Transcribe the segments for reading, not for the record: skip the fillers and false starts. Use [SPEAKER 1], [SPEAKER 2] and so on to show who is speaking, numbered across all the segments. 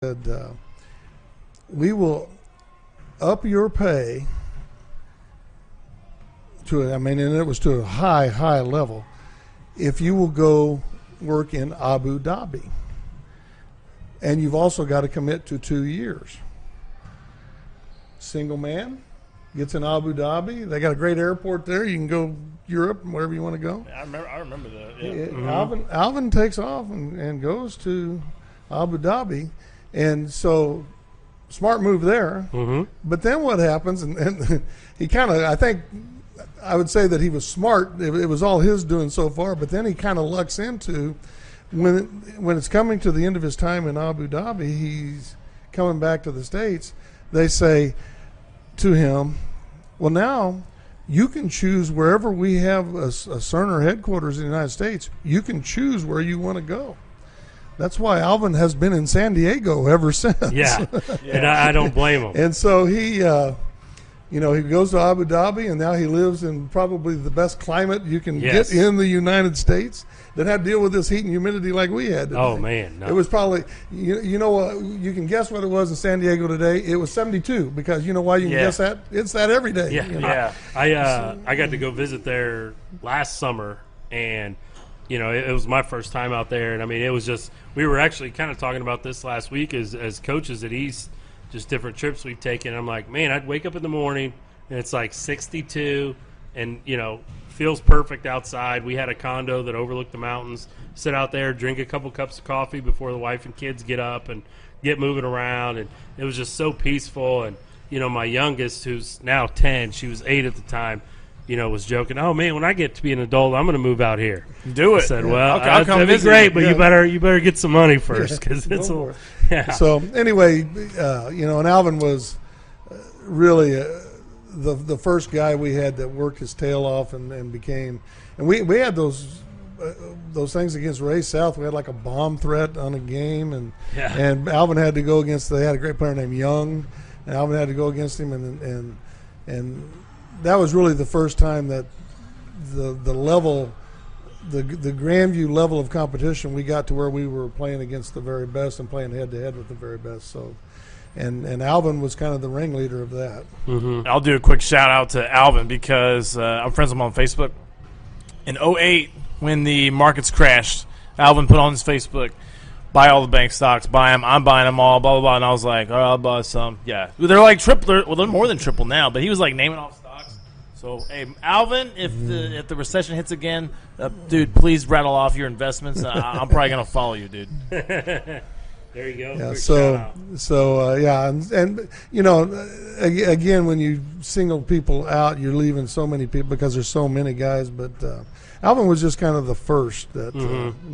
[SPEAKER 1] said, we will up your pay to, and it was to a high level, if you will go work in Abu Dhabi. And you've also got to commit to 2 years. Single man gets in Abu Dhabi. They got a great airport there. You can go Europe, wherever you want to go.
[SPEAKER 2] I remember that. Yeah.
[SPEAKER 1] Alvin takes off and goes to Abu Dhabi. And so, smart move there.
[SPEAKER 3] Mm-hmm.
[SPEAKER 1] But then what happens, and he kind of, I would say that he was smart. It was all his doing so far, but then he kind of lucks into, when it's coming to the end of his time in Abu Dhabi, he's coming back to the States, they say to him, well, now you can choose wherever we have a Cerner headquarters in the United States, you can choose where you want to go. That's why Alvin has been in San Diego ever since.
[SPEAKER 3] Yeah. And I don't blame him.
[SPEAKER 1] And so he goes to Abu Dhabi, and now he lives in probably the best climate you can get in the United States that had to deal with this heat and humidity like we had today.
[SPEAKER 3] Oh, man. No.
[SPEAKER 1] It was probably, you can guess what it was in San Diego today. It was 72, because you know why you can guess that? It's that every day.
[SPEAKER 3] Yeah,
[SPEAKER 1] you know?
[SPEAKER 3] I got to go visit there last summer, and it was my first time out there, and it was just, we were actually kind of talking about this last week as coaches at East, just different trips we've taken. I'm like, man, I'd wake up in the morning and it's like 62 and, feels perfect outside. We had a condo that overlooked the mountains, sit out there, drink a couple cups of coffee before the wife and kids get up and get moving around. And it was just so peaceful. And, my youngest, who's now 10, she was 8 at the time, was joking, oh, man, when I get to be an adult, I'm going to move out here.
[SPEAKER 2] Do it.
[SPEAKER 3] I said, well,
[SPEAKER 2] I'll come
[SPEAKER 3] that'd be great, but
[SPEAKER 1] Yeah.
[SPEAKER 3] you better get some money first, because it's a yeah.
[SPEAKER 1] So anyway, and Alvin was really the first guy we had that worked his tail off and became, and we had those things against Ray South. We had like a bomb threat on a game, and Alvin had to go against. They had a great player named Young, and Alvin had to go against him, and that was really the first time that the level. The Grandview level of competition, we got to where we were playing against the very best and playing head-to-head with the very best. So, and Alvin was kind of the ringleader of that.
[SPEAKER 3] Mm-hmm.
[SPEAKER 2] I'll do a quick shout-out to Alvin because I'm friends with him on Facebook. In 2008, when the markets crashed, Alvin put on his Facebook, buy all the bank stocks, buy them, I'm buying them all, blah, blah, blah. And I was like, all right, I'll buy some. Yeah. They're like triple. Well, they're more than triple now, but he was like naming off stocks. So, hey, Alvin, if the recession hits again, dude, please rattle off your investments. I'm probably gonna follow you, dude.
[SPEAKER 3] There you go.
[SPEAKER 1] Yeah. And again, when you single people out, you're leaving so many people because there's so many guys. But Alvin was just kind of the first that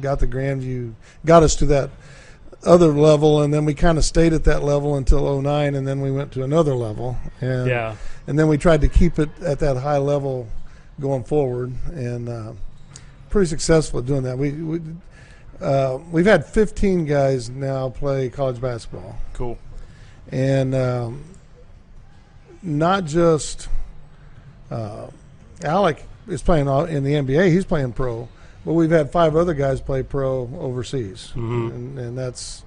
[SPEAKER 1] got the Grandview, got us to that other level, and then we kind of stayed at that level until 2009, and then we went to another level. And then we tried to keep it at that high level going forward, and pretty successful at doing that. We've had 15 guys now play college basketball.
[SPEAKER 2] Cool.
[SPEAKER 1] And not just Alec is playing in the NBA. He's playing pro. But we've had 5 other guys play pro overseas.
[SPEAKER 3] Mm-hmm.
[SPEAKER 1] And that's,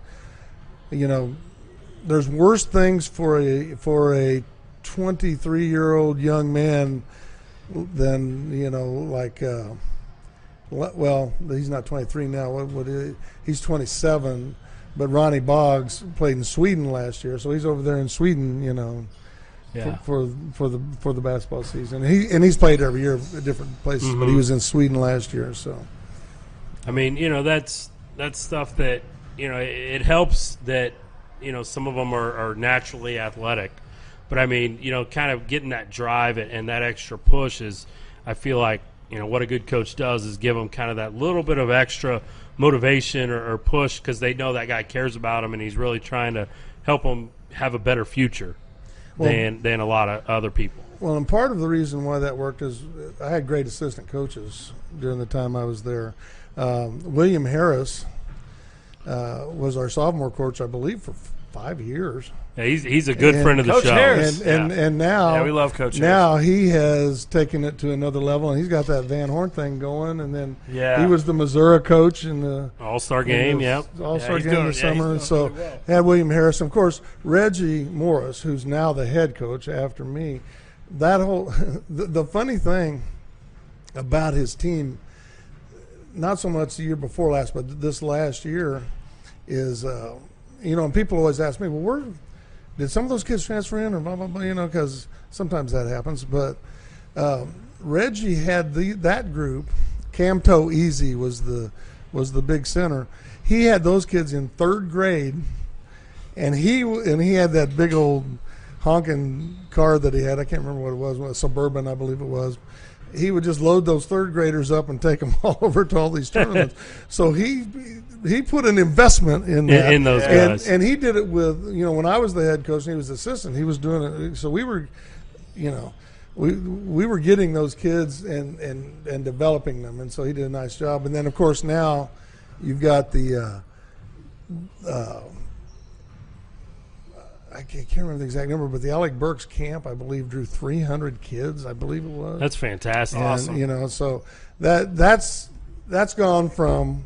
[SPEAKER 1] there's worse things for a 23-year-old young man than, well, he's not 23 now. He's 27, but Ronnie Boggs played in Sweden last year, so he's over there in Sweden, for the basketball season. He's played every year at different places, but he was in Sweden last year. So,
[SPEAKER 3] that's stuff that it helps that some of them are naturally athletic. But, kind of getting that drive and that extra push is, I feel like, what a good coach does is give them kind of that little bit of extra motivation or push because they know that guy cares about them and he's really trying to help them have a better future than a lot of other people.
[SPEAKER 1] Well, and part of the reason why that worked is I had great assistant coaches during the time I was there. William Harris was our sophomore coach, I believe, for 5 years.
[SPEAKER 3] Yeah, he's a good friend of the
[SPEAKER 2] Coach
[SPEAKER 3] show.
[SPEAKER 2] Harris.
[SPEAKER 1] And now,
[SPEAKER 2] Yeah, we love Coach
[SPEAKER 1] now he has taken it to another level, and he's got that Van Horn thing going. And then he was the Missouri coach in the
[SPEAKER 3] All-Star game.
[SPEAKER 1] All-Star game this
[SPEAKER 2] yeah,
[SPEAKER 1] summer.
[SPEAKER 2] he's
[SPEAKER 1] So
[SPEAKER 2] doing really well.
[SPEAKER 1] had William Harris, of course, Reggie Morris, who's now the head coach after me. That whole the funny thing about his team, not so much the year before last, but this last year, is and people always ask me, well, where did some of those kids transfer in, or blah blah blah, because sometimes that happens. But Reggie had that group. Camto Easy was the big center. He had those kids in 3rd grade, and he had that big old honking car that he had. I can't remember what it was, a Suburban, I believe it was. He would just load those 3rd graders up and take them all over to all these tournaments. So he put an investment in that.
[SPEAKER 3] In those guys.
[SPEAKER 1] And he did it with, when I was the head coach and he was the assistant, he was doing it. So we were, we were getting those kids and developing them. And so he did a nice job. And then, of course, now you've got the I can't remember the exact number, but the Alec Burks camp, I believe, drew 300 kids, I believe it was.
[SPEAKER 3] That's fantastic.
[SPEAKER 1] And,
[SPEAKER 3] Awesome.
[SPEAKER 1] So that's gone from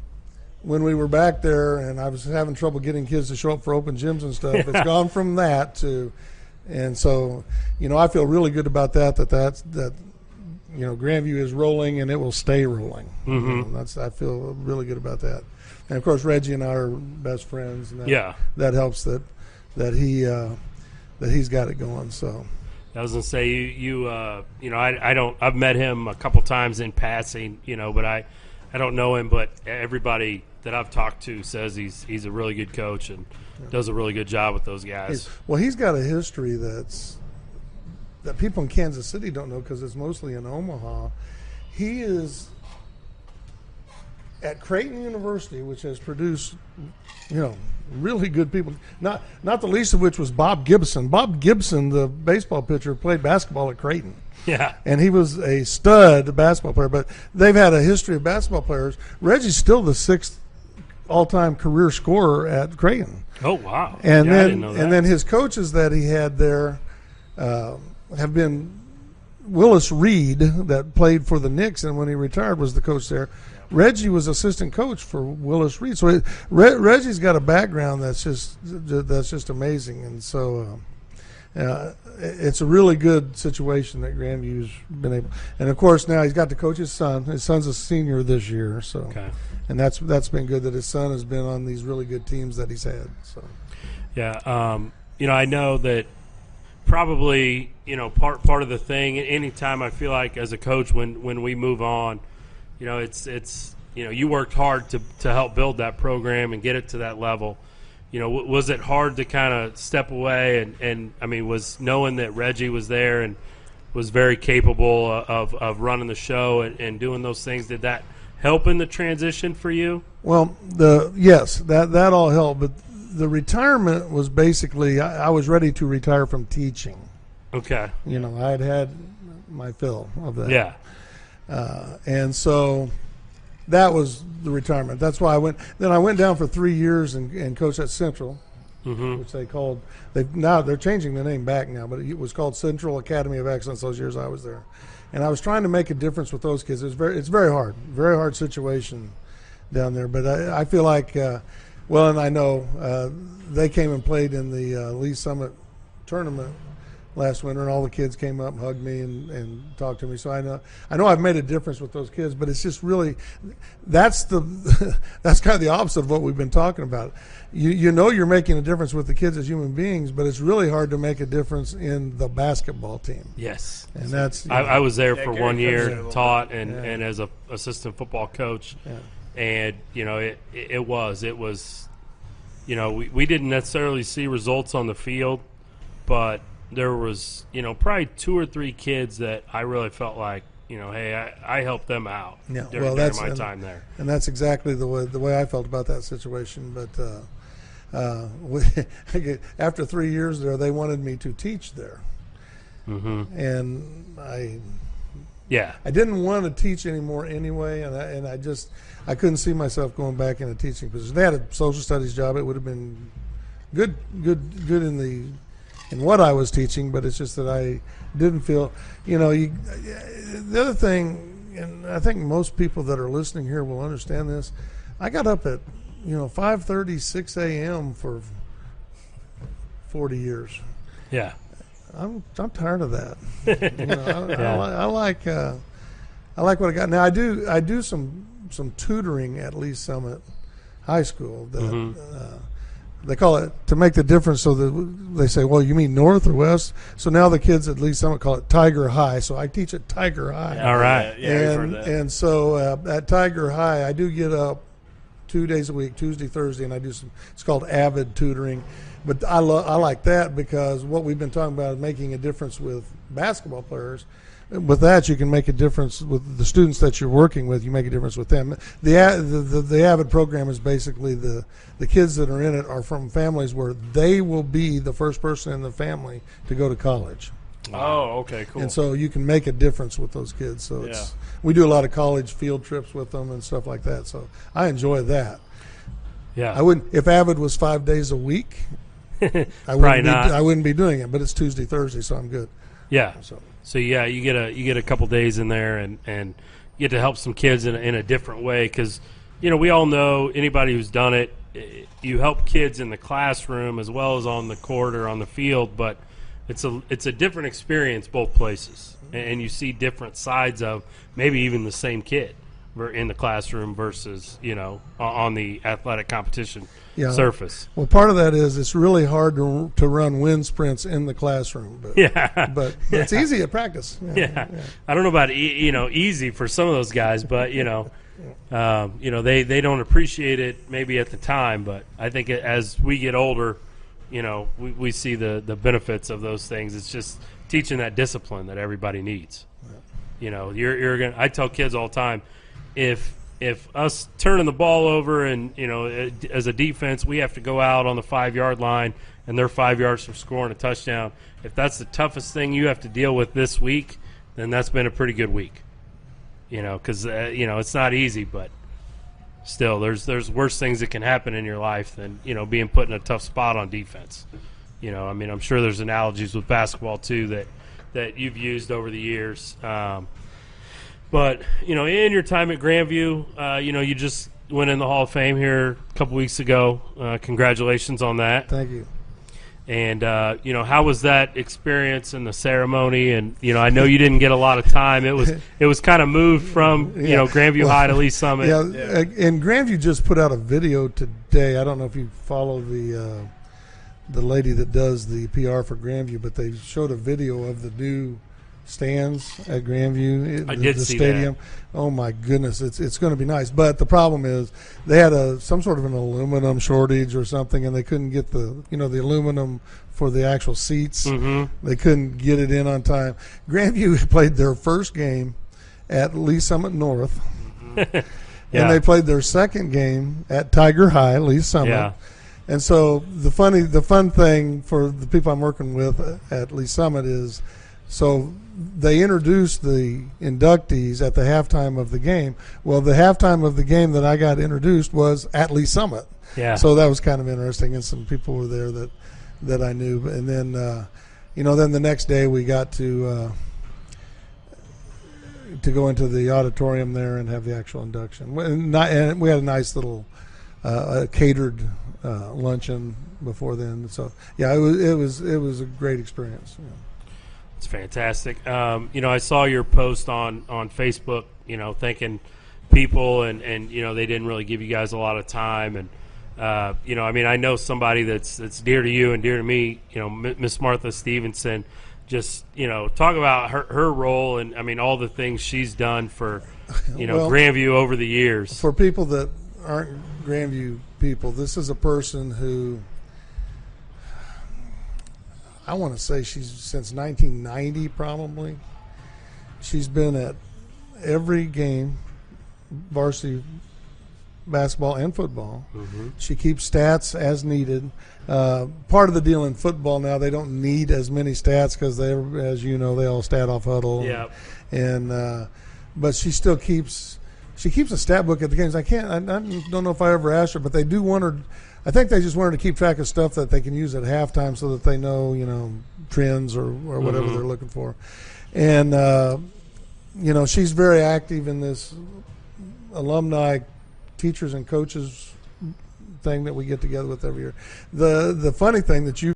[SPEAKER 1] when we were back there and I was having trouble getting kids to show up for open gyms and stuff. It's gone from that to, and so, I feel really good about that Grandview is rolling and it will stay rolling.
[SPEAKER 3] Mm-hmm.
[SPEAKER 1] I feel really good about that. And, of course, Reggie and I are best friends. And that helps that he's got it going. So
[SPEAKER 3] I was gonna say I've met him a couple times in passing, but I don't know him, but everybody that I've talked to says he's a really good coach and does a really good job with those guys.
[SPEAKER 1] He's got a history that people in Kansas City don't know because it's mostly in Omaha. He is at Creighton University, which has produced really good people, not the least of which was Bob Gibson. Bob Gibson, the baseball pitcher, played basketball at Creighton.
[SPEAKER 3] Yeah.
[SPEAKER 1] And he was a stud basketball player, but they've had a history of basketball players. Reggie's still the 6th all-time career scorer at Creighton.
[SPEAKER 3] Oh, wow.
[SPEAKER 1] And
[SPEAKER 3] I didn't know that.
[SPEAKER 1] And then his coaches that he had there have been Willis Reed, that played for the Knicks, and when he retired was the coach there. Reggie was assistant coach for Willis Reed, so Reggie's got a background that's just amazing, and so it's a really good situation that Grandview's been able. And of course now he's got to coach his son. His son's a senior this year, so and that's been good that his son has been on these really good teams that he's had. So
[SPEAKER 3] I know that probably part of the thing. Anytime I feel like as a coach when we move on. It's you worked hard to help build that program and get it to that level. Was it hard to kind of step away and I mean, was knowing that Reggie was there and was very capable of running the show and doing those things, did that help in the transition for you?
[SPEAKER 1] Well, yes, that all helped, but the retirement was basically I was ready to retire from teaching.
[SPEAKER 3] Okay.
[SPEAKER 1] I had my fill of that.
[SPEAKER 3] Yeah.
[SPEAKER 1] And so that was the retirement. That's why I went. Then I went down for 3 years and coached at Central, which they're changing the name back now, but it was called Central Academy of Excellence those years I was there. And I was trying to make a difference with those kids. It's very hard situation down there. But I feel like, and I know they came and played in the Lee Summit tournament last winter, and all the kids came up and hugged me and talked to me. So I know I've made a difference with those kids, but it's just really that's kind of the opposite of what we've been talking about. You're making a difference with the kids as human beings, but it's really hard to make a difference in the basketball team.
[SPEAKER 3] Yes,
[SPEAKER 1] and that's
[SPEAKER 3] I was there for 1 year, taught and as a assistant football coach, and it was we didn't necessarily see results on the field, but there was, probably 2 or 3 kids that I really felt like, hey, I helped them out during my time there. And
[SPEAKER 1] that's exactly the way I felt about that situation. But after 3 years there, they wanted me to teach there.
[SPEAKER 3] Mm-hmm.
[SPEAKER 1] And I
[SPEAKER 3] Yeah.
[SPEAKER 1] I didn't want to teach anymore anyway, and I couldn't see myself going back into teaching position. If they had a social studies job, it would have been good in what I was teaching, but it's just that I didn't feel, the other thing, and I think most people that are listening here will understand this, I got up at, 5:30, 6 a.m. for 40 years.
[SPEAKER 3] Yeah.
[SPEAKER 1] I'm tired of that. I like what I got. Now I do some tutoring at Lee Summit High School that they call it to make the difference. So that they say, well, you mean north or west? So now the kids at Lee Summit call it Tiger High. So I teach at Tiger High.
[SPEAKER 3] All right.
[SPEAKER 1] And so at Tiger High, I do get up 2 days a week, Tuesday, Thursday, and I do some. It's called Avid tutoring. But I like that because what we've been talking about is making a difference with basketball players. With that, you can make a difference with the students that you're working with. You make a difference with them. The Avid program is basically the kids that are in it are from families where they will be the first person in the family to go to college.
[SPEAKER 2] Oh, okay, cool.
[SPEAKER 1] And so you can make a difference with those kids. So we do a lot of college field trips with them and stuff like that. So I enjoy that.
[SPEAKER 3] Yeah.
[SPEAKER 1] I wouldn't if Avid was 5 days a week. I wouldn't be doing it, but it's Tuesday, Thursday, so I'm good.
[SPEAKER 3] Yeah. So yeah, you get a couple days in there and get to help some kids in a different way because we all know anybody who's done it. You help kids in the classroom as well as on the court or on the field, but it's a different experience both places, and you see different sides of maybe even the same kid in the classroom versus on the athletic competition surface.
[SPEAKER 1] Well, part of that is it's really hard to run wind sprints in the classroom. But, but it's easy at practice.
[SPEAKER 3] Yeah. I don't know about easy for some of those guys, but they don't appreciate it maybe at the time. But I think as we get older, we see the benefits of those things. It's just teaching that discipline that everybody needs. You're gonna. I tell kids all the time, if us turning the ball over and, as a defense, we have to go out on the 5-yard line and they're 5 yards from scoring a touchdown, if that's the toughest thing you have to deal with this week, then that's been a pretty good week. Because, it's not easy, but still there's worse things that can happen in your life than, being put in a tough spot on defense. I'm sure there's analogies with basketball, too, that you've used over the years. But, in your time at Grandview, you just went in the Hall of Fame here a couple weeks ago. Congratulations on that.
[SPEAKER 1] Thank you.
[SPEAKER 3] And, how was that experience and the ceremony? And, I know you didn't get a lot of time. It was kind of moved from, Grandview High to Lee Summit.
[SPEAKER 1] And Grandview just put out a video today. I don't know if you follow the lady that does the PR for Grandview, but they showed a video of the new stands at Grandview, the
[SPEAKER 3] see
[SPEAKER 1] stadium.
[SPEAKER 3] That.
[SPEAKER 1] Oh my goodness, it's going to be nice. But the problem is they had some sort of an aluminum shortage or something, and they couldn't get the aluminum for the actual seats. Mm-hmm. They couldn't get it in on time. Grandview played their first game at Lee Summit North, and they played their second game at Tiger High, Lee Summit. Yeah. And so the fun thing for the people I'm working with at Lee Summit is, so they introduced the inductees at the halftime of the game. Well, the halftime of the game that I got introduced was at Lee Summit.
[SPEAKER 3] Yeah.
[SPEAKER 1] So that was kind of interesting, and some people were there that I knew. And then, then the next day we got to go into the auditorium there and have the actual induction. And we had a nice little catered luncheon before then. So yeah, it was a great experience. Yeah.
[SPEAKER 3] It's fantastic. I saw your post on Facebook, thanking people and they didn't really give you guys a lot of time. And, I know somebody that's dear to you and dear to me, Miss Martha Stevenson, just, talk about her role and, all the things she's done for, Grandview over the years.
[SPEAKER 1] For people that aren't Grandview people, this is a person who, I want to say she's since 1990 probably. She's been at every game, varsity basketball and football. She keeps stats as needed. Part of the deal in football now, they don't need as many stats because they, as you know, they all stat off huddle.
[SPEAKER 3] Yeah.
[SPEAKER 1] And but she still keeps a stat book at the games. I don't know if I ever asked her, but they do want her. I think they just want her to keep track of stuff that they can use at halftime so that they know, trends or whatever they're looking for. And she's very active in this alumni teachers and coaches thing that we get together with every year. The funny thing that you